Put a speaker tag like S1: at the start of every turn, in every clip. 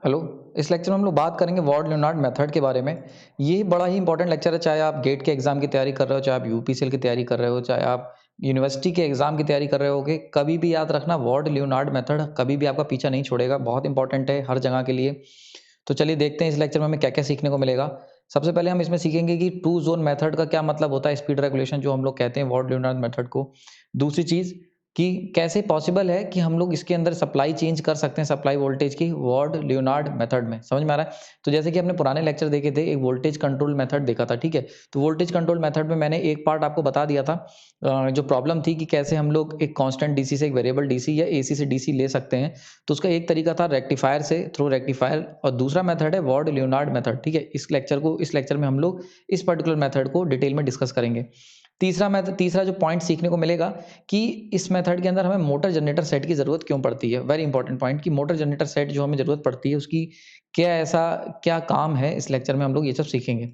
S1: Hello. इस lecture में हम लोग बात करेंगे वॉर्ड लियोनार्ड मेथड के बारे में। ये बड़ा ही इंपॉर्टेंट लेक्चर है, चाहे आप गेट के एग्जाम की तैयारी कर रहे हो, चाहे आप यूपीसीएल की तैयारी कर रहे हो, चाहे आप यूनिवर्सिटी के एग्जाम की तैयारी कर रहे होगे। कभी भी याद रखना, वॉर्ड लियोनार्ड मेथड कभी भी आपका पीछा नहीं छोड़ेगा, बहुत इंपॉर्टेंट है हर जगह के लिए। तो चलिए देखते हैं इस लेक्चर में हमें क्या क्या सीखने को मिलेगा। सबसे पहले हम इसमें सीखेंगे कि टू जोन मेथड का क्या मतलब होता है, स्पीड रेगुलेशन जो हम लोग कहते हैं वॉर्ड लियोनार्ड मेथड को। दूसरी चीज कि कैसे पॉसिबल है कि हम लोग इसके अंदर सप्लाई चेंज कर सकते हैं, सप्लाई वोल्टेज की वॉर्ड लियोनार्ड मेथड में। समझ में आ रहा है? तो जैसे कि हमने पुराने लेक्चर देखे थे, एक वोल्टेज कंट्रोल मेथड देखा था, ठीक है। तो वोल्टेज कंट्रोल मेथड में मैंने एक पार्ट आपको बता दिया था, जो प्रॉब्लम थी कि कैसे हम लोग एक कांस्टेंट डीसी से एक वेरिएबल डीसी या एसी से डीसी ले सकते हैं। तो उसका एक तरीका था रेक्टिफायर से, थ्रू रेक्टिफायर, और दूसरा मेथड है वॉर्ड लियोनार्ड मेथड, ठीक है। इस लेक्चर में हम लोग इस पर्टिकुलर मेथड को डिटेल में डिस्कस करेंगे। तीसरा जो पॉइंट सीखने को मिलेगा कि इस मेथड के अंदर हमें मोटर जनरेटर सेट की जरूरत क्यों पड़ती है। वेरी इंपॉर्टेंट पॉइंट कि मोटर जनरेटर सेट जो हमें जरूरत पड़ती है उसकी क्या काम है, इस लेक्चर में हम लोग ये सब सीखेंगे।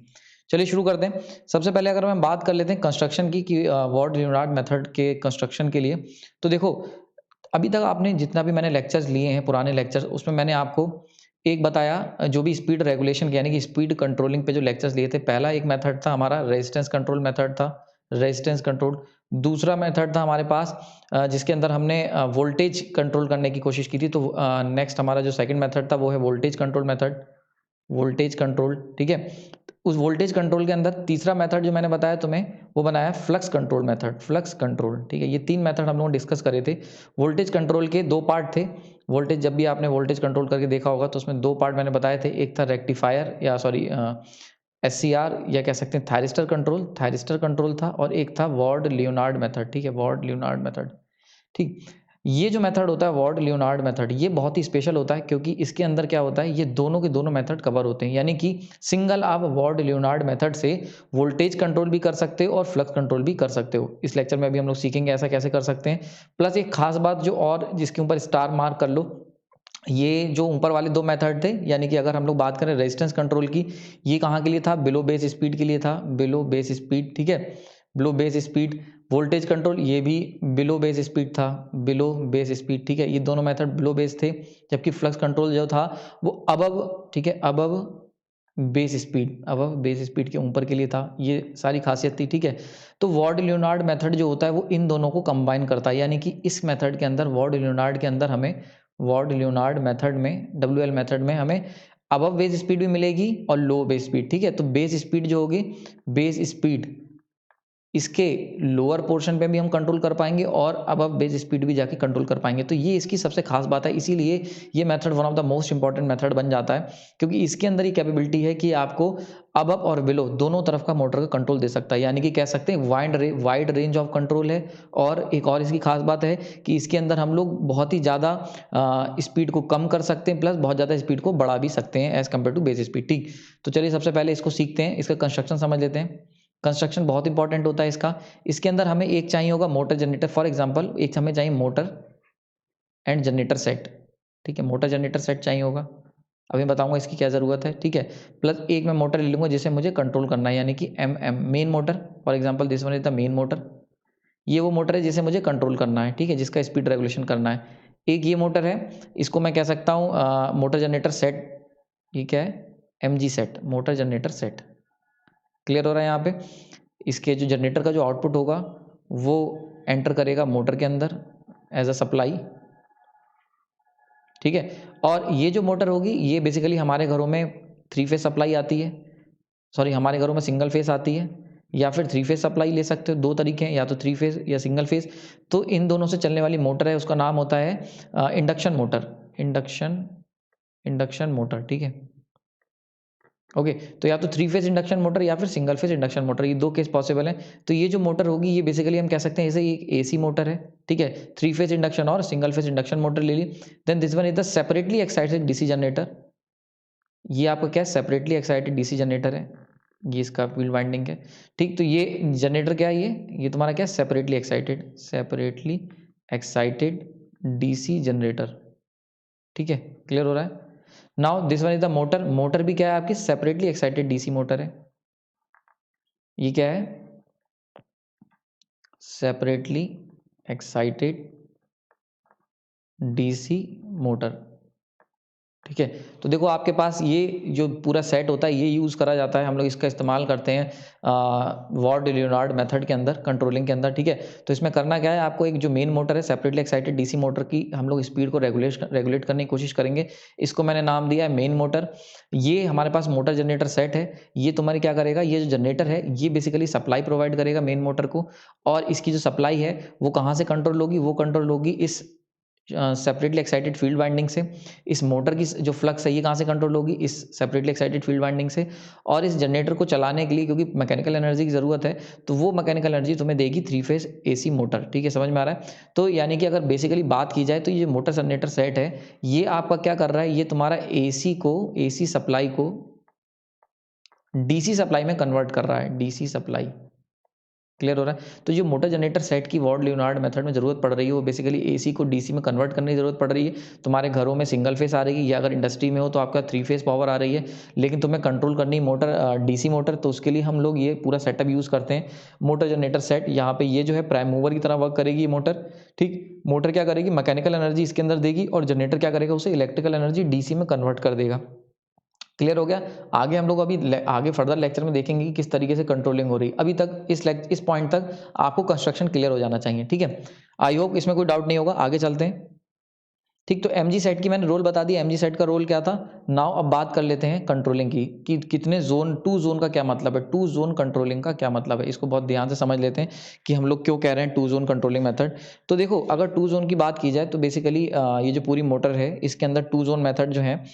S1: चलिए शुरू करते हैं। सबसे पहले अगर हम बात कर लेते हैं कंस्ट्रक्शन की कि वॉर्ड लियोनार्ड मेथड के कंस्ट्रक्शन के लिए, तो देखो अभी तक आपने जितना भी मैंने लेक्चर्स लिए हैं, पुराने लेक्चर्स, उसमें मैंने आपको एक बताया, जो भी स्पीड रेगुलेशन यानी कि स्पीड कंट्रोलिंग पे जो लेक्चर्स लिए थे, पहला एक मेथड था हमारा रेजिस्टेंस कंट्रोल मेथड था, रेजिस्टेंस कंट्रोल। दूसरा मेथड था हमारे पास जिसके अंदर हमने वोल्टेज कंट्रोल करने की कोशिश की थी। तो नेक्स्ट हमारा जो सेकंड मेथड था वो है voltage control method, voltage control, ठीक है। उस वोल्टेज कंट्रोल के अंदर तीसरा मेथड जो मैंने बताया तुम्हें, वो बनाया flux control method, flux control, ठीक है। ये तीन मेथड हम लोग डिस्कस करे थे। वोल्टेज कंट्रोल के दो पार्ट थे। वोल्टेज, जब भी आपने वोल्टेज कंट्रोल करके देखा होगा तो उसमें दो पार्ट मैंने बताए थे, एक था रेक्टिफायर या सॉरी एससीआर या कह सकते हैं थायरिस्टर कंट्रोल था, और एक था वॉर्ड लियोनार्ड मेथड, ठीक है, वॉर्ड लियोनार्ड मेथड, ठीक। ये जो मेथड होता है वॉर्ड लियोनार्ड मेथड, ये बहुत ही स्पेशल होता है क्योंकि इसके अंदर क्या होता है, ये दोनों के दोनों मेथड कवर होते हैं। यानी कि सिंगल आप वॉर्ड लियोनार्ड मेथड से वोल्टेज कंट्रोल भी कर सकते हो और फ्लक्स कंट्रोल भी कर सकते हो। इस लेक्चर में अभी हम लोग सीखेंगे ऐसा कैसे कर सकते हैं। प्लस एक खास बात जो और जिसके ऊपर स्टार मार्क कर लो, ये जो ऊपर वाले दो मेथड थे, यानी कि अगर हम लोग बात करें रेजिस्टेंस कंट्रोल की, ये कहाँ के लिए था, बिलो बेस स्पीड के लिए था, बिलो बेस स्पीड, ठीक है, below base speed. Voltage control ये भी बिलो बेस स्पीड था, बिलो बेस स्पीड, ठीक है। ये दोनों मेथड बिलो बेस थे, जबकि फ्लक्स कंट्रोल जो था वो अबव, ठीक है, above base speed, above base speed के ऊपर के लिए था। ये सारी खासियत थी, ठीक है। तो वॉर्ड लियोनार्ड मेथड जो होता है वो इन दोनों को कंबाइन करता है, यानी कि इस मेथड के अंदर, वॉर्ड लियोनार्ड के अंदर, हमें वॉर्ड लियोनार्ड मेथड में, डब्ल्यूएल मेथड में हमें अबव बेस स्पीड भी मिलेगी और लो बेस स्पीड, ठीक है। तो बेस स्पीड जो होगी, बेस स्पीड, इसके लोअर पोर्शन पे भी हम कंट्रोल कर पाएंगे और अबव बेस स्पीड भी जाके कंट्रोल कर पाएंगे। तो ये इसकी सबसे खास बात है, इसीलिए ये method one of the most important method बन जाता है, क्योंकि इसके अंदर ही कैपेबिलिटी है कि आपको अबव और बिलो दोनों तरफ का मोटर का कंट्रोल दे सकता है। यानी कि कह सकते हैं वाइड रेंज ऑफ कंट्रोल है। और एक और इसकी खास बात है कि इसके अंदर हम लोग बहुत ही ज़्यादा स्पीड को कम कर सकते हैं, प्लस बहुत ज़्यादा स्पीड को बढ़ा भी सकते हैं as compare to base speed, ठीक। तो चलिए सबसे पहले इसको सीखते हैं, इसका कंस्ट्रक्शन समझ लेते हैं। कंस्ट्रक्शन बहुत इंपॉर्टेंट होता है इसका। इसके अंदर हमें एक चाहिए होगा मोटर जनरेटर, फॉर एग्जांपल एक हमें चाहिए मोटर एंड जनरेटर सेट, ठीक है, मोटर जनरेटर सेट चाहिए होगा। अभी बताऊंगा इसकी क्या ज़रूरत है, ठीक है। प्लस एक मैं मोटर ले लूंगा जिसे मुझे कंट्रोल करना है, यानी कि main motor, for example this one is the main motor. ये वो मोटर है जिसे मुझे कंट्रोल करना है, ठीक है, जिसका स्पीड रेगुलेशन करना है। एक ये मोटर है, इसको मैं कह सकता हूँ मोटर जनरेटर सेट। ये क्या है, M set, motor generator set. Clear हो रहा है यहाँ पे। इसके जो जनरेटर का जो आउटपुट होगा वो एंटर करेगा मोटर के अंदर एज अ सप्लाई, ठीक है। और ये जो मोटर होगी ये बेसिकली हमारे घरों में थ्री फेज सप्लाई आती है, सॉरी हमारे घरों में सिंगल फेज आती है, या फिर थ्री फेज सप्लाई ले सकते हो। दो तरीके हैं, या तो थ्री फेज या सिंगल फेज। तो इन दोनों से चलने वाली मोटर है, उसका नाम होता है induction motor, induction induction motor, ठीक है। ओके, तो या तो थ्री फेज इंडक्शन मोटर या फिर सिंगल फेज इंडक्शन मोटर, ये दो केस पॉसिबल है। तो ये जो मोटर होगी ये बेसिकली हम कह सकते हैं जैसे एक एसी मोटर है, ठीक है, थ्री फेज इंडक्शन और सिंगल फेज इंडक्शन मोटर ले ली। Then this one is the separately excited DC generator. ये आपका क्या है, सेपरेटली एक्साइटेड डीसी जनरेटर है, ये इसका फील्ड वाइंडिंग है, ठीक। तो ये जनरेटर क्या है, ये तुम्हारा क्या है, सेपरेटली एक्साइटेड डीसी जनरेटर, ठीक है। क्लियर हो रहा है। Now this one is the motor. Motor भी क्या है आपकी, सेपरेटली एक्साइटेड डीसी मोटर है। ये क्या है, सेपरेटली एक्साइटेड डीसी मोटर, ठीक है। तो देखो आपके पास ये जो पूरा सेट होता है ये यूज़ करा जाता है, हम लोग इसका इस्तेमाल करते हैं वॉर्ड लियोनार्ड मेथड के अंदर, कंट्रोलिंग के अंदर, ठीक है। तो इसमें करना क्या है, आपको एक जो मेन मोटर है सेपरेटली एक्साइटेड डीसी मोटर की हम लोग स्पीड को रेगुलेट करने की कोशिश करेंगे। इसको मैंने नाम दिया है मेन मोटर। ये हमारे पास मोटर जनरेटर सेट है, ये तुम्हारी क्या करेगा, ये जो जनरेटर है ये बेसिकली सप्लाई प्रोवाइड करेगा मेन मोटर को, और इसकी जो सप्लाई है वो कहाँ से कंट्रोल होगी, वो कंट्रोल होगी इस सेपरेटली एक्साइटेड फील्ड वाइंडिंग से। इस मोटर की जो फ्लक्स है ये कहाँ से कंट्रोल होगी, इस सेपरेटली एक्साइटेड फील्ड वाइंडिंग से। और इस जनरेटर को चलाने के लिए क्योंकि मैकेनिकल एनर्जी की ज़रूरत है, तो वो मैकेनिकल एनर्जी तुम्हें देगी 3 फेज एसी मोटर, ठीक है, समझ में आ रहा है। तो यानी कि अगर बेसिकली बात की जाए तो ये मोटर जनरेटर सेट है, ये आपका क्या कर रहा है, ये तुम्हारा एसी सप्लाई को डीसी सप्लाई में कन्वर्ट कर रहा है, डीसी सप्लाई। क्लियर हो रहा है। तो जो मोटर जनरेटर सेट की वॉर्ड लियोनार्ड मेथड में जरूरत पड़ रही है वो बेसिकली एसी को डीसी में कन्वर्ट करने की जरूरत पड़ रही है। तुम्हारे घरों में सिंगल फेस आ रही है, या अगर इंडस्ट्री में हो तो आपका 3 फेस पावर आ रही है, लेकिन तुम्हें कंट्रोल करनी मोटर डीसी मोटर, तो उसके लिए हम लोग ये पूरा सेटअप यूज़ करते हैं मोटर जनरेटर सेट। यहाँ पे ये जो है प्राइम मूवर की तरह वर्क करेगी ये मोटर, ठीक। मोटर क्या करेगी, मैकेनिकल एनर्जी इसके अंदर देगी, और जनरेटर क्या करेगा, उसे इलेक्ट्रिकल एनर्जी डीसी में कन्वर्ट कर देगा। क्लियर हो गया। आगे हम लोग अभी आगे फर्दर लेक्चर में देखेंगे कि किस तरीके से कंट्रोलिंग हो रही है। अभी तक इस पॉइंट तक आपको कंस्ट्रक्शन क्लियर हो जाना चाहिए, ठीक है। आई होप इसमें कोई डाउट नहीं होगा। आगे चलते हैं, ठीक। तो एमजी सेट की मैंने रोल बता दिया, एमजी सेट का रोल क्या था। नाउ अब बात कर लेते हैं कंट्रोलिंग की, कि कितने जोन, 2 जोन का क्या मतलब है, 2 जोन कंट्रोलिंग का क्या मतलब है। इसको बहुत ध्यान से समझ लेते हैं कि हम लोग क्यों कह रहे हैं 2 जोन कंट्रोलिंग मेथड। तो देखो अगर 2 जोन की बात की जाए तो बेसिकली ये जो पूरी मोटर है इसके अंदर 2 जोन मेथड जो है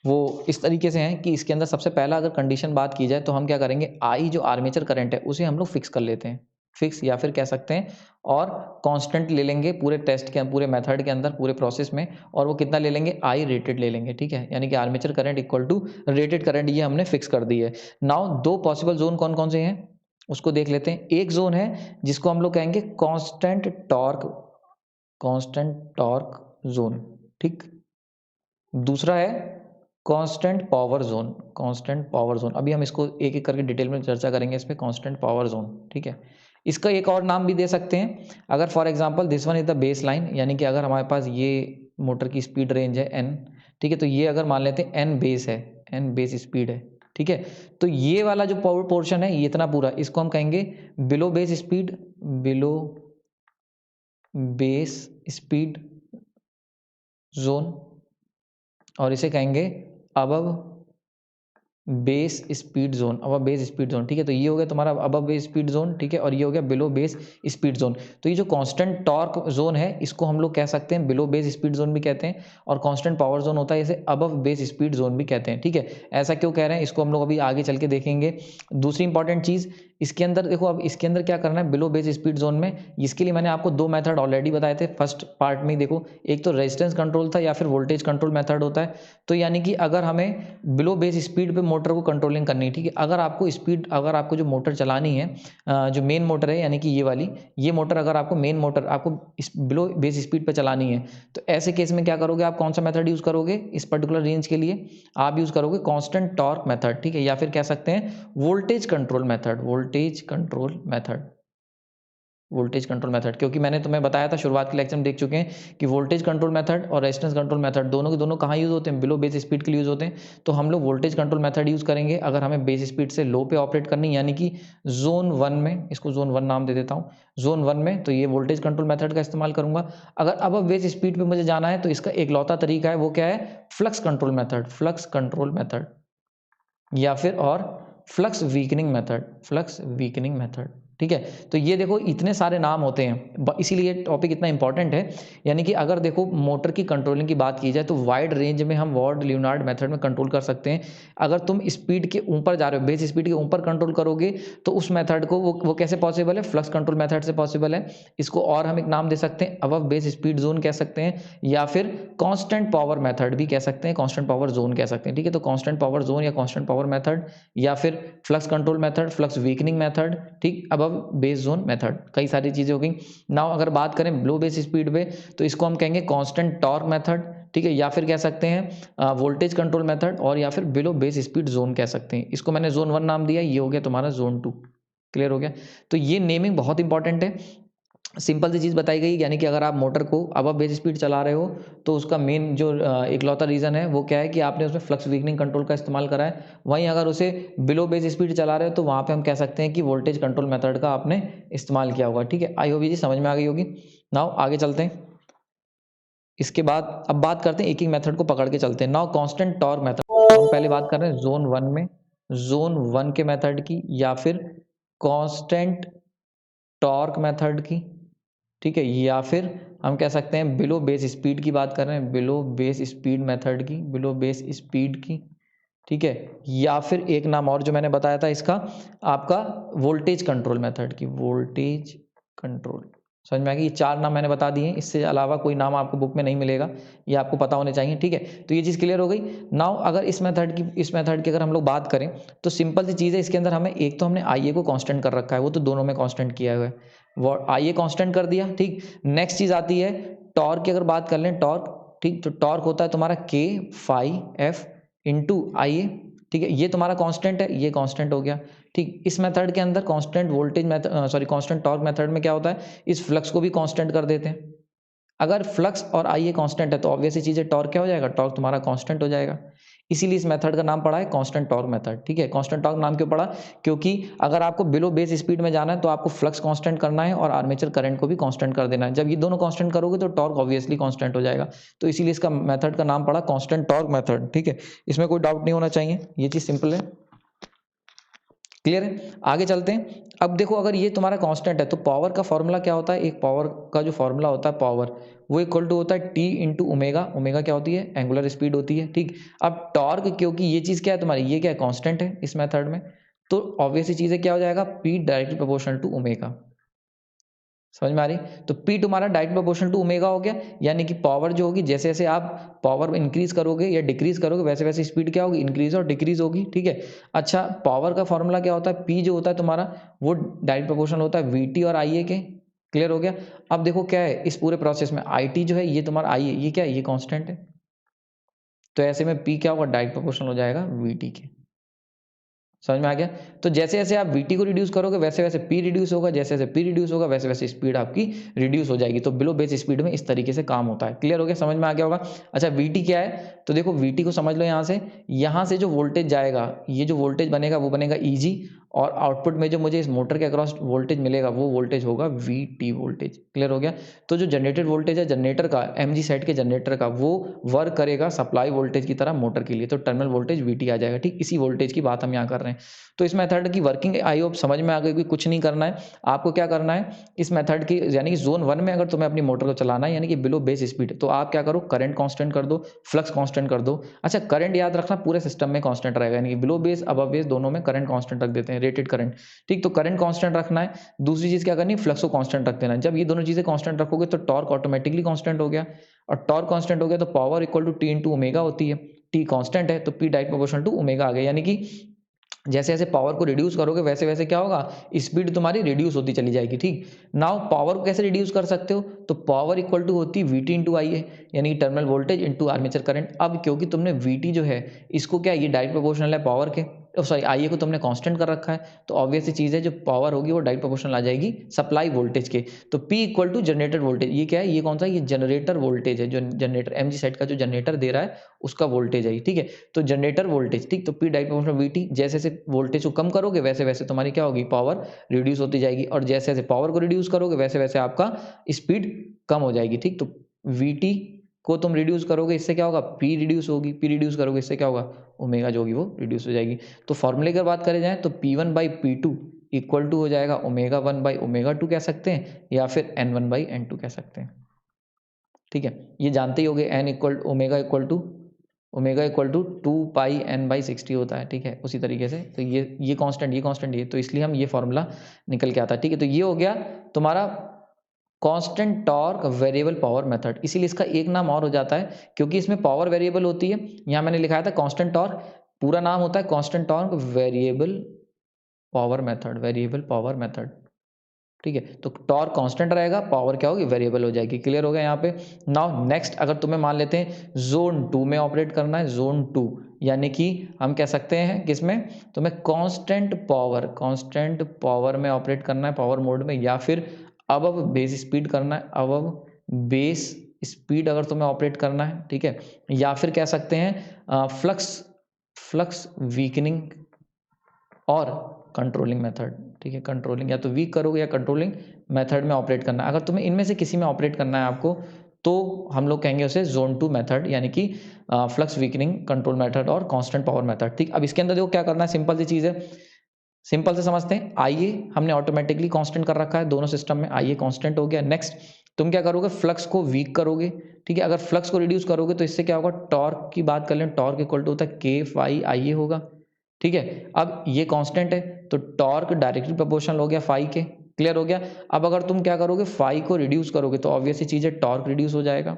S1: वो इस तरीके से है कि इसके अंदर सबसे पहला अगर कंडीशन बात की जाए तो हम क्या करेंगे, आई जो आर्मेचर करंट है उसे हम लोग फिक्स कर लेते हैं, फिक्स या फिर कह सकते हैं, और कांस्टेंट ले लेंगे पूरे टेस्ट के पूरे मेथड के अंदर पूरे प्रोसेस में, और वो कितना ले लेंगे, आई रेटेड ले लेंगे, ठीक है। यानी कि armature current equal to rated current, ये हमने फिक्स कर दी है। नाउ 2 पॉसिबल जोन कौन कौन से हैं उसको देख लेते हैं। एक जोन है जिसको हम लोग कहेंगे कांस्टेंट टॉर्क जोन, ठीक। दूसरा है कांस्टेंट पावर जोन। अभी हम इसको एक एक करके डिटेल में चर्चा करेंगे इस पे, कांस्टेंट पावर जोन, ठीक है। इसका एक और नाम भी दे सकते हैं, अगर for example this one is the base line, यानी कि अगर हमारे पास ये मोटर की स्पीड रेंज है एन, ठीक है, तो ये अगर मान लेते हैं एन बेस है, एन बेस स्पीड है, ठीक है। तो ये वाला जो पावर पोर्शन है ये इतना पूरा, इसको हम कहेंगे below base speed, below base speed zone, और इसे कहेंगे अबव बेस स्पीड जोन, अब बेस स्पीड जोन, ठीक है। तो ये हो गया तुम्हारा अबव बेस स्पीड जोन, ठीक है, और ये हो गया बिलो बेस स्पीड जोन। तो ये जो कांस्टेंट टॉर्क जोन है इसको हम लोग कह सकते हैं बिलो बेस स्पीड जोन भी कहते हैं, और कांस्टेंट पावर जोन होता है इसे अबव बेस स्पीड जोन भी कहते हैं, ठीक है। ऐसा क्यों कह रहे हैं इसको हम लोग अभी आगे चल के देखेंगे। दूसरी इंपॉर्टेंट चीज इसके अंदर देखो, अब इसके अंदर क्या करना है बिलो बेस स्पीड जोन में, इसके लिए मैंने आपको 2 मेथड ऑलरेडी बताए थे फर्स्ट पार्ट में। देखो एक तो रेजिस्टेंस कंट्रोल था या फिर वोल्टेज कंट्रोल मेथड होता है। तो यानी कि अगर हमें बिलो बेस स्पीड पे मोटर को कंट्रोलिंग करनी है, ठीक है, अगर आपको जो मोटर चलानी है, जो मेन मोटर है यानी कि ये वाली, ये मोटर अगर आपको मेन मोटर आपको इस बिलो बेस स्पीड पे चलानी है, तो ऐसे केस में क्या करोगे, आप कौन सा मेथड यूज करोगे इस पर्टिकुलर रेंज के लिए, आप यूज करोगे कांस्टेंट टॉर्क मेथड, ठीक है, या फिर कह सकते हैं voltage control method, voltage control method. क्योंकि मैंने तुम्हें बताया था शुरुआत के लेक्चर में देख चुके हैं कि वोल्टेज कंट्रोल मेथड और रेजिस्टेंस कंट्रोल मेथड दोनों के दोनों कहाँ यूज होते हैं, बिलो बेस स्पीड के लिए यूज होते हैं। तो हम लोग वोल्टेज कंट्रोल मेथड यूज करेंगे अगर हमें बेस स्पीड से लो पे ऑपरेट करनी, यानी कि जोन 1 में, इसको जोन 1 नाम दे देता हूँ, जोन 1 में, तो ये वोल्टेज कंट्रोल मेथड का इस्तेमाल करूंगा। अगर अब बेस स्पीड पे मुझे जाना है तो इसका एक लौता तरीका है, वो क्या है, फ्लक्स कंट्रोल मेथड, या फिर और फ्लक्स वीकनिंग मेथड, ठीक है। तो ये देखो इतने सारे नाम होते हैं, इसीलिए टॉपिक इतना इंपॉर्टेंट है। यानी कि अगर देखो मोटर की कंट्रोलिंग की बात की जाए तो वाइड रेंज में हम वॉर्ड लियोनार्ड मेथड में कंट्रोल कर सकते हैं। अगर तुम स्पीड के ऊपर जा रहे हो, बेस स्पीड के ऊपर कंट्रोल करोगे तो उस मेथड को वो कैसे पॉसिबल है, फ्लक्स कंट्रोल मेथड से पॉसिबल है। इसको और हम एक नाम दे सकते हैं, अबव बेस स्पीड जोन कह सकते हैं, या फिर कांस्टेंट पावर मेथड भी कह सकते हैं, कांस्टेंट पावर जोन कह सकते हैं, ठीक है। तो कांस्टेंट पावर जोन या कांस्टेंट पावर मेथड, या फिर flux control method, flux weakening method, ठीक, अबव बेस जोन मेथड, कई सारी चीजें हो गई। नाउ अगर बात करें लो बेस स्पीड पे तो इसको हम कहेंगे कांस्टेंट टॉर्क मेथड, ठीक है, या फिर कह सकते हैं वोल्टेज कंट्रोल मेथड, और या फिर बिलो बेस स्पीड जोन कह सकते हैं। इसको मैंने जोन 1 नाम दिया, ये हो गया तुम्हारा जोन 2। क्लियर हो गया। तो ये नेमिंग बहुत इंपॉर्टेंट है। सिंपल सी चीज़ बताई गई, यानी कि अगर आप मोटर को अबव बेस स्पीड चला रहे हो तो उसका मेन जो इकलौता रीज़न है वो क्या है कि आपने उसमें फ्लक्स वीकनिंग कंट्रोल का इस्तेमाल करा है। वहीं अगर उसे बिलो बेस स्पीड चला रहे हो तो वहाँ पे हम कह सकते हैं कि वोल्टेज कंट्रोल मेथड का आपने इस्तेमाल किया होगा। ठीक है, आई होप ये चीज़ समझ में आ गई होगी। नाउ आगे चलते हैं। इसके बाद अब बात करते हैं एक एक मेथड को पकड़ के चलते हैं। नाउ कांस्टेंट टॉर्क मेथड, तो हम पहले बात कर रहे हैं जोन 1 में, जोन 1 के मेथड की या फिर कांस्टेंट टॉर्क मेथड की। ठीक है, या फिर हम कह सकते हैं बिलो बेस स्पीड की बात कर रहे हैं, बिलो बेस स्पीड मेथड की, बिलो बेस स्पीड की। ठीक है, या फिर एक नाम और जो मैंने बताया था इसका, आपका वोल्टेज कंट्रोल मेथड की, वोल्टेज कंट्रोल। समझ में आ गई? ये 4 नाम मैंने बता दिए हैं, इससे अलावा कोई नाम आपको बुक में नहीं मिलेगा, ये आपको पता होने चाहिए। ठीक है, तो ये चीज़ क्लियर हो गई। नाउ अगर इस मेथड की अगर हम लोग बात करें तो सिंपल सी चीज़ है, इसके अंदर हमें एक तो हमने आईए को कांस्टेंट कर रखा है, वो तो दोनों में कांस्टेंट किया हुआ है, वो आईए कांस्टेंट कर दिया। ठीक, नेक्स्ट चीज़ आती है टॉर्क की, अगर बात कर लें टॉर्क। ठीक, तो टॉर्क होता है तुम्हारा के फाई एफ इंटू आई ए। ठीक है, ये तुम्हारा कांस्टेंट है, ये कांस्टेंट हो गया। ठीक, इस मेथड के अंदर constant voltage method, sorry constant torque method में क्या होता है, इस फ्लक्स को भी कांस्टेंट कर देते हैं। अगर फ्लक्स और आई ए कांस्टेंट है तो ऑब्वियस सी चीज़ है, टॉर्क क्या हो जाएगा, टॉर्क तुम्हारा कांस्टेंट हो जाएगा। इसीलिए इस मेथड का नाम पड़ा है कांस्टेंट टॉर्क मेथड। ठीक है, कांस्टेंट टॉर्क नाम क्यों पड़ा, क्योंकि अगर आपको बिलो बेस स्पीड में जाना है तो आपको फ्लक्स कांस्टेंट करना है और आर्मेचर करंट को भी कांस्टेंट कर देना है। जब ये दोनों कांस्टेंट करोगे तो टॉर्क ऑब्वियसली कांस्टेंट हो जाएगा, तो इसीलिए इसका मेथड का नाम पड़ा कांस्टेंट टॉर्क मेथड। ठीक है, इसमें कोई डाउट नहीं होना चाहिए, ये चीज़ सिंपल है। क्लियर है, आगे चलते हैं। अब देखो, अगर ये तुम्हारा कांस्टेंट है तो पावर का फॉर्मूला क्या होता है, एक पावर का जो फॉर्मूला होता है पावर, वो इक्वल टू होता है टी इंटू ओमेगा। ओमेगा क्या होती है, एंगुलर स्पीड होती है। ठीक, अब टॉर्क, क्योंकि ये चीज़ क्या है तुम्हारी, ये क्या है, कांस्टेंट है इस मेथड में, तो ऑब्वियस सी चीज़ है क्या हो जाएगा, P directly proportional to omega. समझ में आ रही, तो P तुम्हारा डायरेक्ट प्रोपोर्शनल टू ओमेगा हो गया, यानी कि पावर जो होगी, जैसे जैसे आप पावर इंक्रीज करोगे या डिक्रीज करोगे वैसे वैसे स्पीड क्या होगी, इंक्रीज और डिक्रीज होगी। ठीक है, अच्छा पावर का फॉर्मूला क्या होता है, P जो होता है तुम्हारा वो डायरेक्ट प्रोपोर्शनल होता है VT और IA के। क्लियर हो गया। अब देखो क्या है इस पूरे प्रोसेस में IT जो है ये तुम्हारा IA, ये क्या है, ये कॉन्स्टेंट है, तो ऐसे में P क्या होगा, डायरेक्ट प्रोपोर्शनल हो जाएगा VT के। समझ में आ गया, तो जैसे जैसे आप VT को रिड्यूस करोगे वैसे वैसे P रिड्यूस होगा, जैसे जैसे P रिड्यूस होगा वैसे वैसे स्पीड आपकी रिड्यूस हो जाएगी। तो बिलो बेस स्पीड में इस तरीके से काम होता है। क्लियर हो गया, समझ में आ गया होगा। अच्छा VT क्या है, तो देखो VT को समझ लो, यहाँ से जो वोल्टेज जाएगा, ये जो वोल्टेज बनेगा वो बनेगा EG, और आउटपुट में जो मुझे इस मोटर के अक्रॉस वोल्टेज मिलेगा वो वोल्टेज होगा VT वोल्टेज। क्लियर हो गया, तो जो जनरेटेड वोल्टेज है जनरेटर का, MG सेट के जनरेटर का, वो वर्क करेगा सप्लाई वोल्टेज की तरह मोटर के लिए, तो टर्मिनल वोल्टेज VT आ जाएगा। ठीक, इसी वोल्टेज की बात हम यहाँ कर रहे हैं। तो इस मेथड की वर्किंग आई होप समझ में आ गई कि कुछ नहीं करना है आपको, क्या करना है इस मेथड की, यानी कि जोन 1 में अगर तुम्हें अपनी मोटर को चलाना है, यानी कि बिलो बेस स्पीड, तो आप क्या करो, करंट कांस्टेंट कर दो, फ्लक्स कांस्टेंट कर दो। अच्छा करंट याद रखना पूरे सिस्टम में कांस्टेंट रहेगा, यानी कि बिलो बेस अबव बेस दोनों में करंट कांस्टेंट रख देते हैं, रेटेड करंट। ठीक, तो करंट कांस्टेंट रखना है। दूसरी चीज क्या करनी है, फ्लक्स को कांस्टेंट रख देना है। जब ये दोनों चीजें कांस्टेंट रखोगे तो टॉर्क ऑटोमेटिकली कांस्टेंट हो गया, और टॉर्क कांस्टेंट हो गया तो power equal to T into omega होती है। टी कांस्टेंट है तो P direct proportional to omega आ गया, यानी कि जैसे जैसे पावर को रिड्यूस करोगे वैसे वैसे क्या होगा, स्पीड तुम्हारी रिड्यूस होती चली जाएगी। ठीक, नाउ पावर को कैसे रिड्यूस कर सकते हो, तो पावर इक्वल टू होती है VT इंटू आई ए, यानी terminal voltage into armature current. अब क्योंकि तुमने VT जो है इसको क्या, ये डायरेक्ट प्रोपोर्शनल है पावर के, सॉरी आई ए को तुमने कांस्टेंट कर रखा है, तो ऑब्वियस सी चीज़ है जो पावर होगी वो डायरेक्ट प्रोपोर्शनल आ जाएगी सप्लाई वोल्टेज के। तो P equal to generator voltage, ये क्या है, ये कौन सा, ये जनरेटर वोल्टेज है, जो जनरेटर MG सेट का जो जनरेटर दे रहा है उसका वोल्टेज है। ठीक है, तो जनरेटर वोल्टेज, ठीक, तो P डायरेक्ट प्रोपोर्शनल VT, जैसे जैसे वोल्टेज को कम करोगे वैसे वैसे तुम्हारी क्या होगी, पावर रिड्यूस होती जाएगी, और जैसे जैसे पावर को रिड्यूस करोगे वैसे वैसे आपका स्पीड कम हो जाएगी। ठीक, तो VT को तुम रिड्यूस करोगे इससे क्या होगा, P रिड्यूस होगी, P रिड्यूस करोगे इससे क्या होगा, ओमेगा जो होगी वो रिड्यूस हो जाएगी। तो फॉर्मूले की बात करें जाए तो P1 by P2 equal to हो जाएगा ओमेगा 1 बाई ओमेगा 2 कह सकते हैं, या फिर N1 बाई N2 कह सकते हैं। ठीक है, ये जानते ही होगे, omega equal to 2 pi N/60 होता है। ठीक है, उसी तरीके से तो ये कांस्टेंट ये, तो इसलिए हम ये फॉर्मूला निकल के आता है। ठीक है, तो ये हो गया तुम्हारा constant torque variable power method. इसीलिए इसका एक नाम और हो जाता है, क्योंकि इसमें पावर वेरिएबल होती है। यहाँ मैंने लिखाया था कांस्टेंट टॉर्क, पूरा नाम होता है constant torque variable power method, variable power method. ठीक है, तो टॉर्क कांस्टेंट रहेगा, पावर क्या होगी, वेरिएबल हो जाएगी। क्लियर हो गया यहाँ पे। नाउ नेक्स्ट, अगर तुम्हें मान लेते हैं जोन 2 में ऑपरेट करना है, जोन 2 यानी कि हम कह सकते हैं किसमें, तुम्हें कांस्टेंट पावर में ऑपरेट करना है, पावर मोड में, या फिर अब बेस स्पीड करना है, अब बेस स्पीड अगर तुम्हें ऑपरेट करना है, ठीक है, या फिर कह सकते हैं फ्लक्स वीकनिंग और कंट्रोलिंग मेथड, ठीक है, कंट्रोलिंग या तो वीक करोगे या कंट्रोलिंग मेथड में ऑपरेट करना है। अगर तुम्हें इनमें से किसी में ऑपरेट करना है आपको, तो हम लोग कहेंगे उसे जोन 2 मेथड, यानी कि फ्लक्स वीकनिंग कंट्रोल मेथड और कांस्टेंट पावर मेथड। ठीक, अब इसके अंदर देखो क्या करना है, सिंपल सी चीज़ है, सिंपल से समझते हैं। आईए हमने ऑटोमेटिकली कांस्टेंट कर रखा है दोनों सिस्टम में, आईए कांस्टेंट हो गया। नेक्स्ट तुम क्या करोगे, फ्लक्स को वीक करोगे, ठीक है। अगर फ्लक्स को रिड्यूस करोगे तो इससे क्या होगा, टॉर्क की बात कर लें, टॉर्क इक्वल टू होता है के फाई आईए होगा, ठीक है। अब ये कांस्टेंट है तो टॉर्क डायरेक्टली प्रोपोर्शनल हो गया फाई के, क्लियर हो गया। अब अगर तुम क्या करोगे, फाई को रिड्यूस करोगे तो ऑब्वियस चीज है, टॉर्क रिड्यूस हो जाएगा,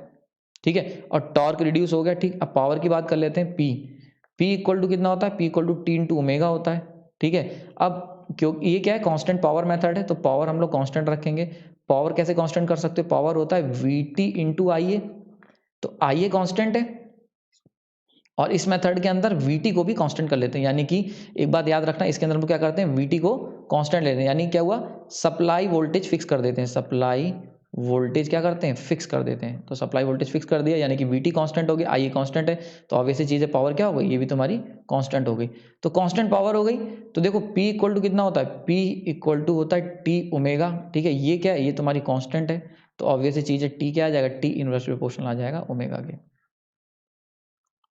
S1: ठीक है। और टॉर्क रिड्यूस हो गया, ठीक। अब पावर की बात कर लेते हैं, पी इक्वल टू कितना होता है, P equal to T into omega होता है, ठीक है। अब क्यों, ये क्या है, कांस्टेंट पावर मेथड है, तो पावर हम लोग कांस्टेंट रखेंगे। पावर कैसे कांस्टेंट कर सकते हो, पावर होता है वी टी इंटू आईए, तो आईए कांस्टेंट है और इस मेथड के अंदर Vt को भी कांस्टेंट कर लेते हैं, यानी कि एक बात याद रखना, इसके अंदर हम क्या करते हैं, Vt को कांस्टेंट लेते हैं, यानी क्या हुआ, सप्लाई वोल्टेज फिक्स कर देते हैं, सप्लाई वोल्टेज क्या करते हैं, फिक्स कर देते हैं। तो सप्लाई वोल्टेज फिक्स कर दिया, यानी कि Vt कांस्टेंट हो गई, Ia कांस्टेंट है, तो ऑब्वियसली चीज़ है, पावर क्या हो गई, ये भी तुम्हारी कांस्टेंट हो गई। तो कांस्टेंट पावर हो गई, तो देखो P इक्वल टू कितना होता है, P इक्वल टू होता है टी ओमेगा, ठीक है। ये क्या है, ये तुम्हारी कांस्टेंट है, तो ऑब्वियसली चीज़ है, T क्या आ जाएगा, T इनवर्स प्रोपोर्शनल आ जाएगा ओमेगा के।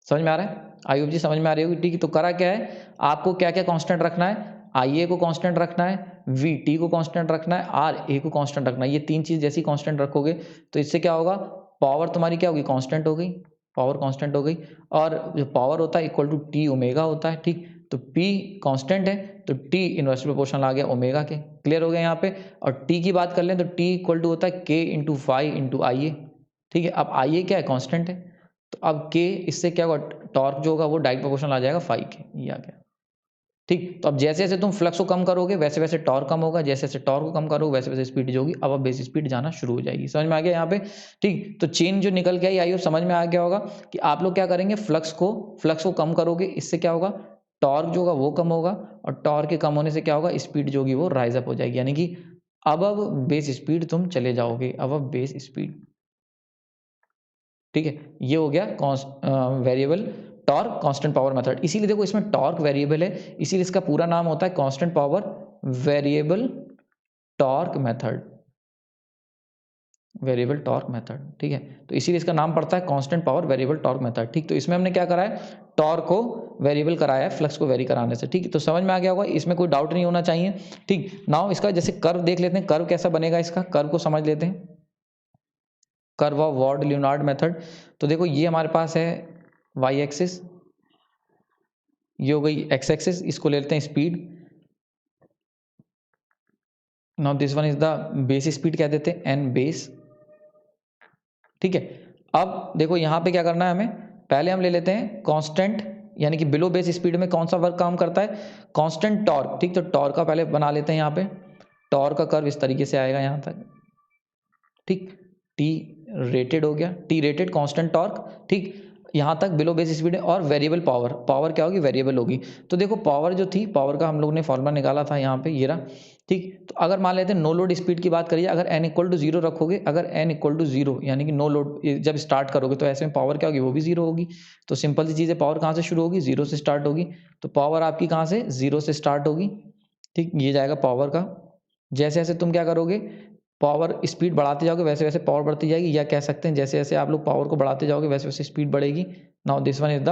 S1: समझ में आ रहा है, आई होप जी समझ में आ रही होगी, ठीक है। तो करा क्या है, आपको क्या क्या कांस्टेंट रखना है, IA को कांस्टेंट रखना है, VT को कांस्टेंट रखना है, RA को कांस्टेंट रखना है। ये तीन चीज जैसी कांस्टेंट रखोगे तो इससे क्या होगा, पावर तुम्हारी क्या होगी, कांस्टेंट हो गई, पावर कांस्टेंट हो गई। और जो पावर होता है इक्वल टू टी ओमेगा होता है, ठीक। तो P कांस्टेंट है तो T इनवर्स प्रोपोर्शनल आ गया ओमेगा के, क्लियर हो गया यहाँ पे। और T की बात कर लें तो T इक्वल टू होता है K into five into IA, ठीक है। अब IA क्या है, कांस्टेंट है, तो अब के इससे क्या होगा, टॉर्क जो होगा वो डायरेक्ट प्रोपोर्शनल आ जाएगा फाई के, ये आ गया, ठीक। तो अब जैसे जैसे तुम फ्लक्स को कम करोगे वैसे वैसे टॉर्क कम होगा, जैसे जैसे टॉर्क को कम करोगे वैसे वैसे स्पीड जो होगी, अब बेस स्पीड जाना शुरू हो जाएगी। समझ में आ गया यहाँ पे, ठीक। तो चेन जो निकल के आई और समझ में आ गया होगा कि आप लोग क्या करेंगे, फ्लक्स को कम करोगे, इससे क्या होगा, टॉर्क जो होगा वो कम होगा, और टॉर्क के कम होने से क्या होगा, स्पीड जो होगी वो राइज अप हो जाएगी, यानी कि अब बेस स्पीड तुम चले जाओगे, अब बेस स्पीड, ठीक है। ये हो गया variable torque constant power method. इसीलिए देखो इसमें टॉर्क वेरिएबल है, इसीलिए इसका पूरा नाम होता है constant power variable torque method, variable torque method, ठीक है। तो इसीलिए इसका नाम पड़ता है constant power variable torque method, ठीक। तो इसमें हमने क्या करा है, टॉर्क को वेरिएबल कराया है फ्लक्स को वेरी कराने से, ठीक। तो समझ में आ गया होगा, इसमें कोई डाउट नहीं होना चाहिए, ठीक। नाउ इसका जैसे कर्व देख लेते हैं, कर्व कैसा बनेगा, इसका कर्व को समझ लेते हैं, curve of Ward Leonard method. तो देखो ये हमारे पास है वाई एक्सिस, ये हो गई एक्स एक्सिस, इसको ले लेते हैं speed. Now this one is the base speed कह देते हैं, एन बेस, ठीक है। अब देखो यहाँ पे क्या करना है हमें, पहले हम ले लेते हैं कांस्टेंट, यानी कि बिलो बेस स्पीड में कौन सा वर्क काम करता है, कांस्टेंट टॉर्क, ठीक। तो टॉर्क का पहले बना लेते हैं, यहाँ पे टॉर्क का कर्व इस तरीके से आएगा यहाँ तक, ठीक। टी रेटेड हो गया, टी रेटेड कांस्टेंट टॉर्क, ठीक। यहाँ तक बिलो बेस स्पीड है। और वेरिएबल पावर, पावर क्या होगी, वेरिएबल होगी। तो देखो पावर जो थी, पावर का हम लोग ने फॉर्मूला निकाला था यहाँ पे, ये रहा, ठीक। तो अगर मान लेते हैं नो लोड स्पीड की बात करिए, अगर एन इक्वल टू जीरो रखोगे, अगर एन इक्वल टू जीरो यानी कि नो लोड जब स्टार्ट करोगे, तो ऐसे में पावर क्या होगी, वो भी जीरो होगी। तो सिंपल सी चीज़ है, पावर कहाँ से शुरू होगी, जीरो से स्टार्ट होगी। तो पावर आपकी कहाँ से, जीरो से स्टार्ट होगी, ठीक। ये जाएगा पावर का। जैसे जैसे तुम क्या करोगे, पावर स्पीड बढ़ाते जाओगे वैसे वैसे पावर बढ़ती जाएगी, या कह सकते हैं जैसे जैसे आप लोग पावर को बढ़ाते जाओगे वैसे वैसे स्पीड बढ़ेगी। Now this one is the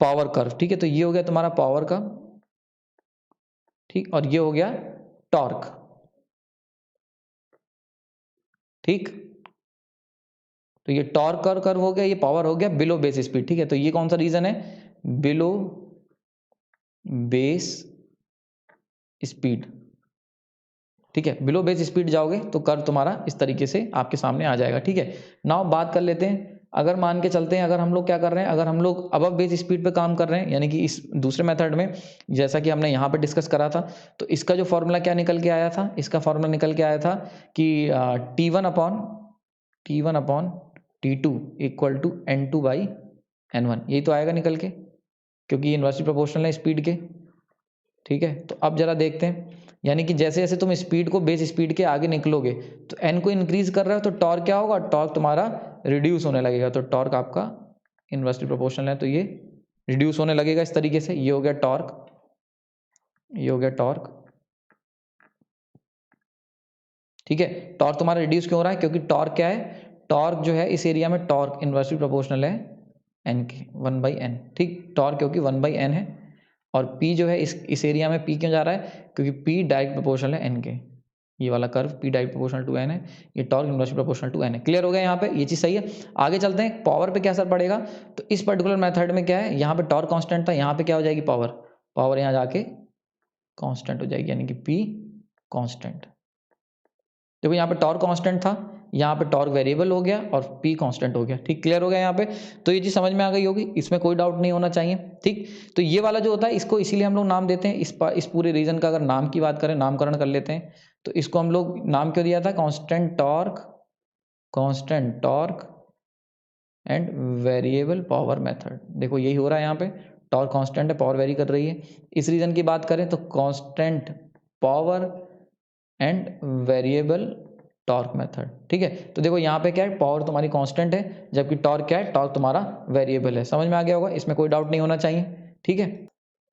S1: power curve, ठीक है। तो ये हो गया तुम्हारा पावर का, ठीक। और ये हो गया टॉर्क, ठीक। तो ये टॉर्क कर्व हो गया, ये पावर हो गया बिलो बेस स्पीड, ठीक है। तो ये कौन सा रीजन है, बिलो बेस स्पीड, ठीक है। बिलो बेस स्पीड जाओगे तो कर्व तुम्हारा इस तरीके से आपके सामने आ जाएगा, ठीक है। नाउ बात कर लेते हैं, अगर मान के चलते हैं, अगर हम लोग क्या कर रहे हैं, अगर हम लोग अबव बेस स्पीड पे काम कर रहे हैं, यानी कि इस दूसरे मेथड में, जैसा कि हमने यहाँ पे डिस्कस करा था, तो इसका जो फॉर्मूला क्या निकल के आया था, इसका फॉर्मूला निकल के आया था कि T1 upon T2 equal to N2 by N1, यही तो आएगा निकल के, क्योंकि ये इनवर्सली प्रोपोर्शनल है स्पीड के, ठीक है। तो अब जरा देखते हैं, यानी कि जैसे जैसे तुम स्पीड को बेस स्पीड के आगे निकलोगे तो एन को इंक्रीज कर रहे हो तो टॉर्क क्या होगा, टॉर्क तुम्हारा रिड्यूस होने लगेगा। तो टॉर्क आपका इन्वर्सली प्रोपोर्शनल है तो ये रिड्यूस होने लगेगा इस तरीके से। ये हो गया टॉर्क, ये हो गया टॉर्क, ठीक है। टॉर्क तुम्हारा रिड्यूस क्यों हो रहा है, क्योंकि टॉर्क क्या है, टॉर्क जो है इस एरिया में टॉर्क इन्वर्सली प्रोपोर्शनल है एन के, 1/n, ठीक। टॉर्क क्योंकि 1/n है और पी जो है इस एरिया में पी क्यों जा रहा है, क्योंकि पी डायरेक्ट प्रोपोर्शनल है एन के। ये वाला curve P direct proportional to N है, ये torque inversely proportional to N है। क्लियर हो गया यहाँ पे, ये चीज़ सही है। आगे चलते हैं, पावर पे क्या असर पड़ेगा। तो इस पर्टिकुलर मेथड में क्या है, यहाँ पे टॉर्क कांस्टेंट था, यहाँ पे क्या हो जाएगी पावर, पावर यहाँ जाके कांस्टेंट हो जाएगी, यानी कि पी कांस्टेंट। देखो यहाँ पे टॉर्क कांस्टेंट था, यहाँ पे टॉर्क वेरिएबल हो गया और पी कांस्टेंट हो गया, ठीक। क्लियर हो गया यहाँ पे, तो ये चीज़ समझ में आ गई होगी, इसमें कोई डाउट नहीं होना चाहिए, ठीक। तो ये वाला जो होता है इसको इसीलिए हम लोग नाम देते हैं, इस पूरे रीजन का अगर नाम की बात करें, नामकरण कर लेते हैं, तो इसको हम लोग नाम क्यों दिया था, constant torque and variable power method. देखो यही हो रहा है यहाँ पे, टॉर्क कांस्टेंट है, पावर वेरी कर रही है। इस रीजन की बात करें तो constant power and variable torque method, ठीक है। तो देखो यहाँ पे क्या है, पावर तुम्हारी कांस्टेंट है, जबकि टॉर्क क्या है, टॉर्क तुम्हारा वेरिएबल है। समझ में आ गया होगा, इसमें कोई डाउट नहीं होना चाहिए, ठीक है।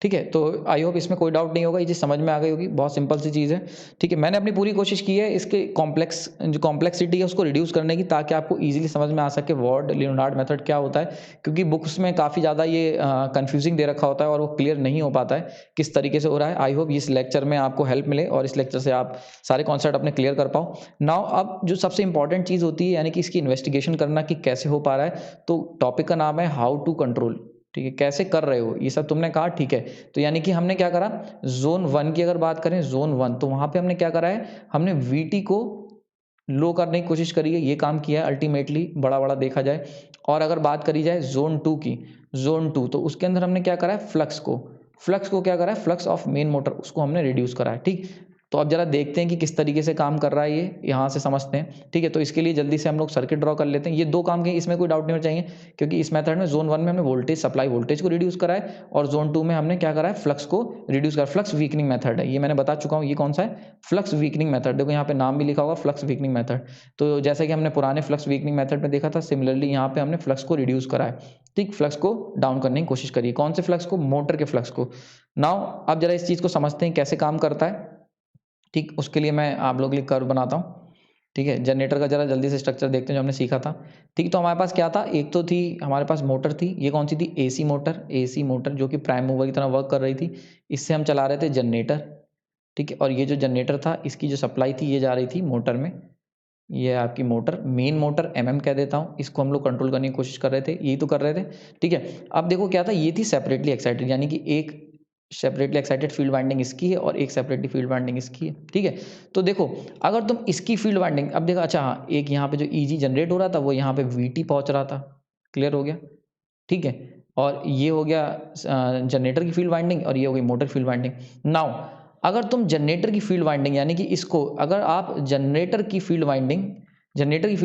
S1: ठीक है, तो आई होप इसमें कोई डाउट नहीं होगा, ये चीज़ समझ में आ गई होगी, बहुत सिंपल सी चीज़ है, ठीक है। मैंने अपनी पूरी कोशिश की है इसके जो कॉम्प्लेक्सिटी है उसको रिड्यूस करने की, ताकि आपको इजीली समझ में आ सके वॉर्ड लियोनार्ड मेथड क्या होता है, क्योंकि बुक्स में काफ़ी ज़्यादा ये कंफ्यूजिंग दे रखा होता है और वो क्लियर नहीं हो पाता है किस तरीके से हो रहा है। आई होप इस लेक्चर में आपको हेल्प मिले और इस लेक्चर से आप सारे कॉन्सेप्ट अपने क्लियर कर पाओ। नाउ अब जो सबसे इंपॉर्टेंट चीज़ होती है, यानी कि इसकी इन्वेस्टिगेशन करना कि कैसे हो पा रहा है, तो टॉपिक का नाम है हाउ टू कंट्रोल, ठीक है। कैसे कर रहे हो ये सब तुमने कहा, ठीक है। तो यानी कि हमने क्या करा, जोन 1 की अगर बात करें, जोन 1, तो वहां पे हमने क्या करा है, हमने वीटी को लो करने की कोशिश करी है, ये काम किया है अल्टीमेटली, बड़ा बड़ा देखा जाए। और अगर बात करी जाए जोन 2 की, जोन 2, तो उसके अंदर हमने क्या करा है, फ्लक्स को क्या करा है, फ्लक्स ऑफ मेन मोटर, उसको हमने रिड्यूस करा है, ठीक। तो अब जरा देखते हैं कि किस तरीके से काम कर रहा है ये, यहाँ से समझते हैं, ठीक है। तो इसके लिए जल्दी से हम लोग सर्किट ड्रॉ कर लेते हैं। ये दो काम के, इसमें कोई डाउट नहीं होना चाहिए, क्योंकि इस मेथड में जोन 1 में हमने वोल्टेज सप्लाई वोल्टेज को रिड्यूस करा है और जोन 2 में हमने क्या करा है, फ्लक्स को रिड्यूस करा। फ्लक्स वीकनिंग मेथड है ये, मैंने बता चुका हूँ, ये कौन सा है, फ्लक्स वीकनिंग मेथड। देखो यहाँ पे नाम भी लिखा होगा, फ्लक्स वीकनिंग मेथड। तो जैसे कि हमने पुराने फ्लक्स वीकनिंग मेथड में देखा था, सिमिलरली यहाँ पे हमने फ्लक्स को रिड्यूस करा है, ठीक। फ्लक्स को डाउन करने की कोशिश करिए, कौन से फ्लक्स को, मोटर के फ्लक्स को। नाउ अब जरा इस चीज को समझते हैं कैसे काम करता है, ठीक। उसके लिए मैं आप लोगों के लिए कर्व बनाता हूँ, ठीक है। जनरेटर का जरा जल्दी से स्ट्रक्चर देखते हैं जो हमने सीखा था, ठीक। तो हमारे पास क्या था, एक तो थी हमारे पास मोटर थी, ये कौन सी थी, एसी मोटर जो कि प्राइम मूवर की तरह वर्क कर रही थी। इससे हम चला रहे थे जनरेटर, ठीक है। और ये जो जनरेटर था इसकी जो सप्लाई थी ये जा रही थी मोटर में, ये आपकी मोटर, मेन मोटर कह देता हूँ, इसको हम लोग कंट्रोल करने की कोशिश कर रहे थे, यही तो कर रहे थे, ठीक है। अब देखो क्या था, ये थी सेपरेटली एक्साइटेड, यानी कि एक सेपरेटली एक्साइटेड फील्ड वाइंडिंग इसकी है और एक सेपरेटली फील्ड वाइंडिंग इसकी है, ठीक है। तो देखो अगर तुम इसकी फील्ड वाइंडिंग, अब देखो, अच्छा हाँ, एक यहाँ पे जो ईजी जनरेट हो रहा था वो यहाँ पे वीटी पहुंच रहा था, क्लियर हो गया, ठीक है। और ये हो गया जनरेटर की फील्ड वाइंडिंग और ये हो गई मोटर फील्ड वाइंडिंग। नाउ अगर तुम जनरेटर की फील्ड वाइंडिंग, यानी कि इसको अगर आप जनरेटर की फील्ड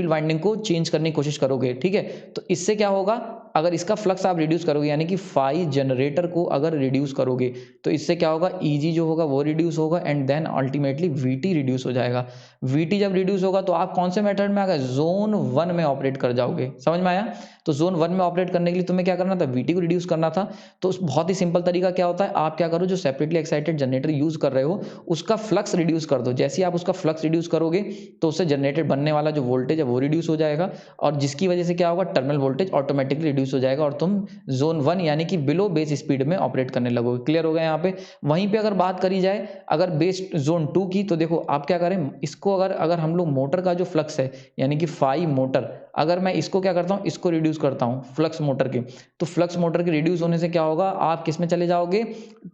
S1: वाइंडिंग को चेंज करने की कोशिश करोगे, ठीक है, तो इससे क्या होगा, अगर इसका फ्लक्स आप रिड्यूस करोगे, यानी कि फाई जनरेटर को अगर रिड्यूस करोगे, तो इससे क्या होगा, ईजी जो होगा वो रिड्यूस होगा and then ultimately VT reduce हो जाएगा। वीटी जब रिड्यूस होगा तो आप कौन से मेथड में आ गए, जोन 1 में ऑपरेट कर जाओगे, समझ में आया। तो जोन 1 में ऑपरेट करने के लिए तुम्हें क्या करना था, वीटी को रिड्यूस करना था। तो बहुत ही सिंपल तरीका क्या होता है, आप क्या करो, जो सेपरेटली एक्साइटेड जनरेटर यूज कर रहे हो उसका फ्लक्स रिड्यूस कर दो। जैसे ही आप उसका फ्लक्स रिड्यूस करोगे तो उससे जनरेटेड बनने वाला जो वोल्टेज है वो रिड्यूस हो जाएगा और जिसकी वजह से क्या होगा, टर्मिनल वोल्टेज ऑटोमेटिकली रिड्यूस हो जाएगा और तुम जोन 1 यानी कि बिलो बेस स्पीड में ऑपरेट करने लगोगे। क्लियर हो गया यहाँ पे। वहीं पे अगर बात करी जाए अगर बेस जोन 2 की, तो देखो आप क्या करें, इसको अगर हम लोग मोटर का जो फ्लक्स है यानी कि फाई मोटर, अगर मैं इसको क्या करता हूं, इसको रिड्यूस करता हूं फ्लक्स मोटर के, तो फ्लक्स मोटर के रिड्यूस होने से क्या होगा, आप किस में चले जाओगे,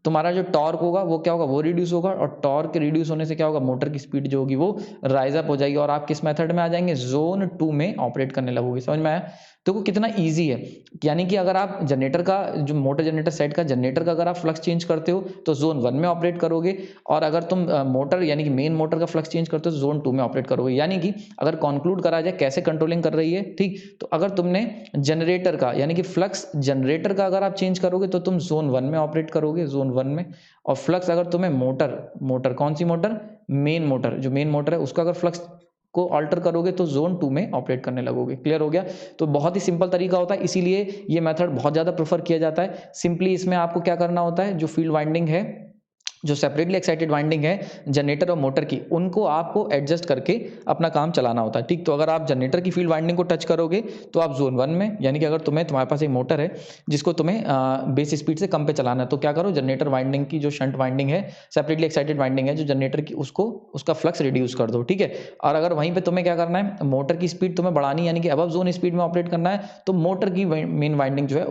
S1: तुम्हारा जो टॉर्क होगा वो क्या होगा, वो रिड्यूस होगा और टॉर्क के रिड्यूस होने से क्या होगा, मोटर की स्पीड जो होगी वो राइज अप हो जाएगी और आप किस मेथड में आ जाएंगे, जोन 2 में ऑपरेट करने लगोगे। समझ में आया। देखो कितना इजी है, यानी कि अगर आप जनरेटर का जो मोटर जनरेटर सेट का जनरेटर का अगर आप फ्लक्स चेंज करते हो तो जोन 1 में ऑपरेट करोगे और अगर तुम मोटर यानी कि मेन मोटर का फ्लक्स चेंज करते हो तो जोन 2 में ऑपरेट करोगे। यानी कि अगर कंक्लूड करा जाए कैसे कंट्रोलिंग कर रही है है, ठीक। तो अगर तुमने जनरेटर का यानी कि फ्लक्स जनरेटर का अगर आप चेंज करोगे तो तुम जोन 1 में ऑपरेट करोगे, जोन 1 में। और फ्लक्स अगर तुम्हें मोटर कौन सी मोटर, मेन मोटर, जो मेन मोटर है उसका अगर फ्लक्स को अल्टर करोगे तो जोन 2 में ऑपरेट करने लगोगे। क्लियर हो गया? तो बहुत ही सिंपल तरीका होता है, इसीलिए ये मेथड बहुत ज़्यादा प्रेफर किया जाता है। सिंपली इसमें आपको क्या करना होता है, जो फील्ड वाइंडिंग है, जो सेपरेटली एक्साइटेड वाइंडिंग है जनरेटर और मोटर की, उनको आपको एडजस्ट करके अपना काम चलाना होता है, ठीक। तो अगर आप जनरेटर की फील्ड वाइंडिंग को टच करोगे तो आप जोन 1 में, यानी कि अगर तुम्हारे पास एक मोटर है जिसको तुम्हें बेस स्पीड से कम पे चलाना है, तो क्या करो, जनरेटर वाइंडिंग की जो शंट वाइंडिंग है, सेपरेटली एक्साइटेड वाइंडिंग है जो जनरेटर की, उसका फ्लक्स रिड्यूस कर दो, ठीक है। और अगर वहीं पर तुम्हें क्या करना है, मोटर की स्पीड तुम्हें बढ़ानी, यानी कि अबव जोन स्पीड में ऑपरेट करना है, तो मोटर की मेन वाइंडिंग जो है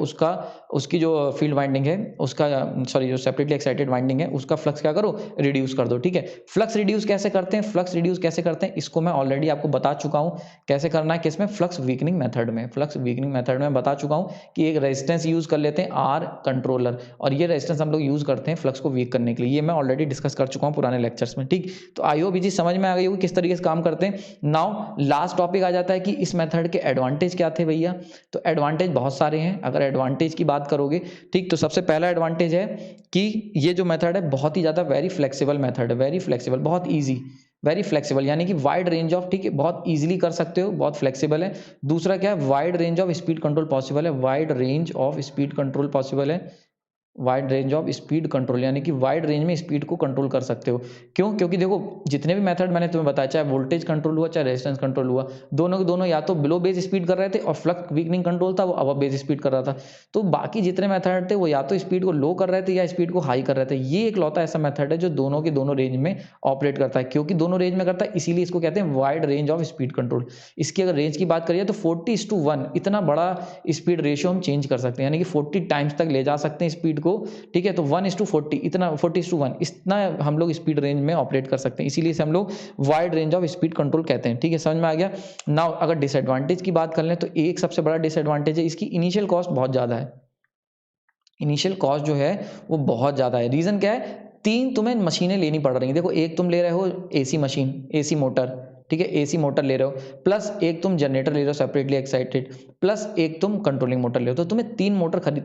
S1: उसकी जो फील्ड वाइंडिंग है उसका, सॉरी, जो सेपरेटली एक्साइटेड वाइंडिंग है उसका फ्लक्स क्या करो, रिड्यूस कर दो, ठीक है। फ्लक्स रिड्यूस कैसे करते हैं, फ्लक्स रिड्यूस कैसे करते हैं इसको मैं ऑलरेडी आपको बता चुका हूं कैसे करना है, किसमें, फ्लक्स वीकनिंग मेथड में। फ्लक्स वीकनिंग मेथड में बता चुका हूं कि एक रेजिस्टेंस यूज कर लेते हैं आर कंट्रोलर, और ये रेजिस्टेंस हम लोग यूज करते हैं फ्लक्स को वीक करने के लिए। ये मैं ऑलरेडी डिस्कस कर चुका हूं पुराने लेक्चर्स में, ठीक। तो आई होप ये चीज समझ में आ गई होगी किस तरीके से काम करते हैं। नाउ लास्ट टॉपिक आ जाता है कि इस मेथड के एडवांटेज क्या थे भैया। तो एडवांटेज बहुत सारे हैं, अगर एडवांटेज की बात करोगे, ठीक। तो सबसे पहला एडवांटेज है कि ये जो मेथड है बहुत ही ज़्यादा वेरी फ्लेक्सिबल मेथड है, वेरी फ्लेक्सिबल, बहुत ईजी, वेरी फ्लेक्सिबल, यानी कि वाइड रेंज ऑफ, ठीक है, बहुत इजीली कर सकते हो, बहुत फ्लेक्सिबल है। दूसरा क्या है, wide range of speed control possible है, wide range of speed control possible है, wide range of speed control, यानी कि वाइड रेंज में स्पीड को कंट्रोल कर सकते हो। क्यों? क्योंकि देखो जितने भी मेथड मैंने तुम्हें बताया, चाहे वोल्टेज कंट्रोल हुआ चाहे रेजिस्टेंस कंट्रोल हुआ, दोनों के दोनों या तो बिलो बेस स्पीड कर रहे थे, और फ्लक्स वीकनिंग कंट्रोल था वो अबव बेस स्पीड कर रहा था। तो बाकी जितने मेथड थे वो या तो स्पीड को लो कर रहे थे या स्पीड को हाई कर रहे थे। ये एक लौता ऐसा मेथड है जो दोनों के दोनों रेंज में ऑपरेट करता है। क्योंकि दोनों रेंज में करता है इसीलिए इसको कहते हैं wide range of speed control. इसकी अगर रेंज की बात करिए तो 40:1 इतना बड़ा स्पीड रेशियो हम चेंज कर सकते हैं, यानी कि 40 टाइम्स तक ले जा सकते हैं स्पीड को, ठीक है। तो 1:40 इतना, 40:1 इतना हम लोग स्पीड रेंज में ऑपरेट कर सकते हैं, इसीलिए इसे हम लोग wide range of speed control कहते हैं, ठीक है। समझ में आ गया? नाउ अगर डिसएडवांटेज की बात कर लें तो एक सबसे बड़ा डिसएडवांटेज है इसकी इनिशियल कॉस्ट बहुत ज़्यादा है। इनिशियल कॉस्ट जो है वो बहुत ज़्यादा है। रीज़न क्या है, 3 तुम्हें मशीनें लेनी पड़ रही हैं। देखो, एक तुम ले रहे हो एसी मशीन, एसी मोटर, ठीक है, एसी मोटर ले रहे हो, प्लस एक तुम जनरेटर ले रहे हो सेपरेटली एक्साइटेड, प्लस एक तुम कंट्रोलिंग मोटर ले रहे हो, तो तुम्हें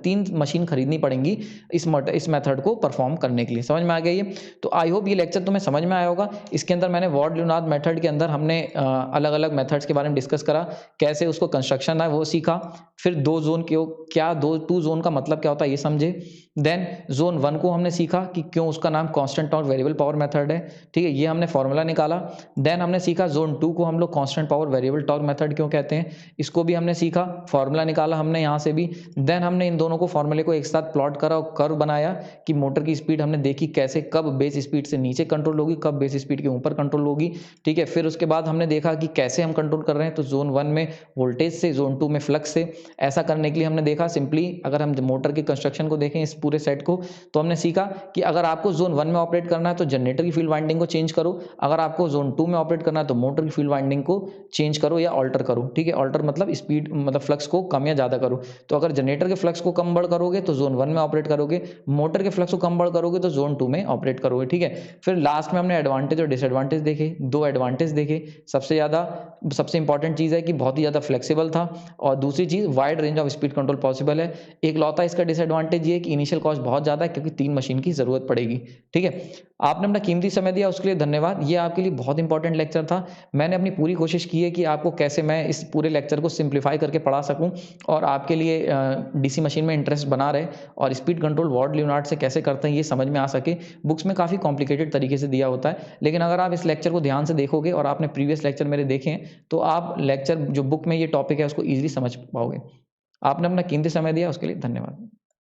S1: 3 मशीन खरीदनी पड़ेंगी इस मेथड को परफॉर्म करने के लिए। समझ में आ गया ये? तो आई होप ये लेक्चर तुम्हें समझ में आया होगा। इसके अंदर मैंने वॉर्ड-ल्यूनाद मेथड के अंदर हमने अलग अलग मेथड्स के बारे में डिस्कस करा, कैसे उसको कंस्ट्रक्शन है वो सीखा, फिर 2 जोन के क्या 2 जोन का मतलब क्या होता है ये समझे। देन जोन 1 को हमने सीखा कि क्यों उसका नाम constant torque variable power method है, ठीक है, ये हमने फॉर्मूला निकाला। देन हमने सीखा जोन 2 को हम लोग constant power variable torque method क्यों कहते हैं, इसको भी हमने सीखा, फॉर्मूला निकाला हमने यहाँ से भी। देन हमने इन दोनों को फॉर्मूले को एक साथ प्लॉट करा और कर्व बनाया कि मोटर की स्पीड हमने देखी कैसे, कब बेस स्पीड से नीचे कंट्रोल होगी, कब बेस स्पीड के ऊपर कंट्रोल होगी, ठीक है। फिर उसके बाद हमने देखा कि कैसे हम कंट्रोल कर रहे हैं, तो जोन 1 में वोल्टेज से, जोन 2 में फ्लक्स से। ऐसा करने के लिए हमने देखा सिंपली, अगर हम मोटर के कंस्ट्रक्शन को देखें इस पूरे सेट को, तो हमने सीखा कि अगर आपको जोन 1 में ऑपरेट करना है तो जनरेटर की फील्ड वाइंडिंग को चेंज करो, अगर आपको जोन 2 में ऑपरेट करना है तो मोटर की फील्ड वाइंडिंग को चेंज करो या ऑल्टर करो, ठीक है। ऑल्टर मतलब स्पीड, मतलब फ्लक्स को कम या ज्यादा करो। तो अगर जनरेटर के फ्लक्स को कम बढ़ करोगे तो जोन 1 में ऑपरेट करोगे, मोटर के फ्लक्स को कम बढ़ करोगे तो जोन 2 में ऑपरेट करोगे, ठीक है। फिर लास्ट में हमने एडवांटेज और डिसएडवांटेज देखे, 2 एडवांटेज देखे। सबसे इंपॉर्टेंट चीज है कि बहुत ही ज्यादा फ्लेक्सिबल था, और दूसरी चीज wide range of speed control possible है। एक लौता इसका डिसएडवांटेज ये है कि इनिशियल कॉस्ट बहुत ज्यादा है क्योंकि 3 मशीन की जरूरत पड़ेगी, ठीक है। आपने अपना कीमती समय दिया उसके लिए धन्यवाद। ये आपके लिए बहुत इंपॉर्टेंट लेक्चर था। मैंने अपनी पूरी कोशिश की है कि आपको कैसे मैं इस पूरे लेक्चर को सिंप्लीफाई करके पढ़ा सकूं और आपके लिए डीसी मशीन में इंटरेस्ट बना रहे, और स्पीड कंट्रोल वॉर्ड-ल्यूनार्ड से कैसे करते हैं ये समझ में आ सके। बुक्स में काफ़ी कॉम्प्लिकेटेड तरीके से दिया होता है, लेकिन अगर आप इस लेक्चर को ध्यान से देखोगे और आपने प्रीवियस लेक्चर मेरे देखे हैं तो आप लेक्चर जो बुक में ये टॉपिक है उसको ईजिली समझ पाओगे। आपने अपना कीमती समय दिया उसके लिए धन्यवाद।